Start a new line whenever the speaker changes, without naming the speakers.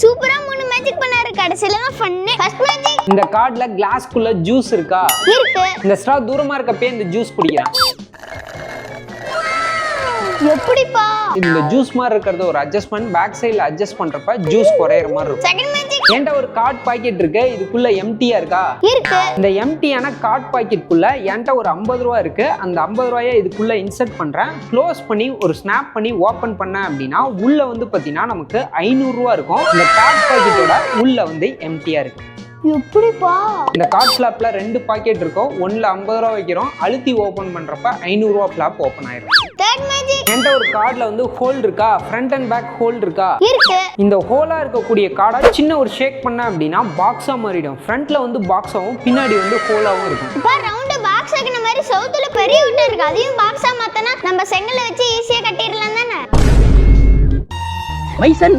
சூப்பரா 3 மேஜிக் பண்ணாரு. கடைசில தான் ஃபன்னு. First magic.
இந்த கார்ட்ல கிளாஸ்க்குள்ள ஜூஸ் இருக்கா?
இருக்கு.
இந்த ஸ்ட்ரா தூரமா இருக்கப்பே இந்த ஜூஸ் குடிக்கிறான்.
எப்படிப்பா?
இந்த ஜூஸ் மாதிரி இருக்கிறது ஒரு அட்ஜஸ்ட்மென்ட். பேக் சைடுல அட்ஜஸ்ட் பண்றப்ப ஜூஸ் குறையற மாதிரி இருக்கும்.
Second magic.
ஏன்டா ஒரு கார்ட் பாக்கெட் இருக்கு, இதுக்குள்ள எம்டியா இருக்கா?
இருக்கு.
இந்த எம்டியான கார்ட் பாக்கெட்குள்ள என்கிட்ட ஒரு 50 ரூபா இருக்கு. அந்த 50 ரூபாயை இதுக்குள்ள இன்சர்ட் பண்றேன். க்ளோஸ் பண்ணி ஒரு ஸ்னாப் பண்ணி ஓபன் பண்ணேன் அப்படின்னா உள்ள வந்து பாத்தீங்கன்னா நமக்கு 500 ரூபா இருக்கும். இந்த கார்ட் பாக்கெட்டோட உள்ள வந்து எம்டியா இருக்கு.
எப்படிப்பா?
இந்த கார்ட் ஃபிளாப்ல 2 பாக்கெட் இருக்கும். ஒன்ல 50 ரூபா வைக்கிறோம். அழுத்தி ஓபன் பண்றப்ப 500 ரூபா ஃபிளாப் ஓபன் ஆயிடும்.
Third magic.
என்கிட்ட ஒரு கார்ட்ல வந்து ஹோல் இருக்கா? ஃப்ரண்ட் அண்ட் பேக் ஹோல் இருக்கா?
இருக்கு.
இந்த ஹோலா இருக்கக்கூடிய கார்டை சின்ன ஒரு ஷேக் பண்ண அப்படின்னா பாக்ஸா மாறிடும். ஃப்ரண்ட்ல வந்து பாக்ஸாவும் பின்னாடி வந்து ஹோலாவும் இருக்கும்.
இப்ப ரவுண்ட் பாக்ஸ் ஆக்குன மாதிரி சவுத்துல பெரிய விட்டு இருக்கு. அதையும் பாக்ஸா மாத்தனா நம்ம செங்கல்ல வச்சு ஈஸியா கட்டிடலாம் தானே?
மைசன்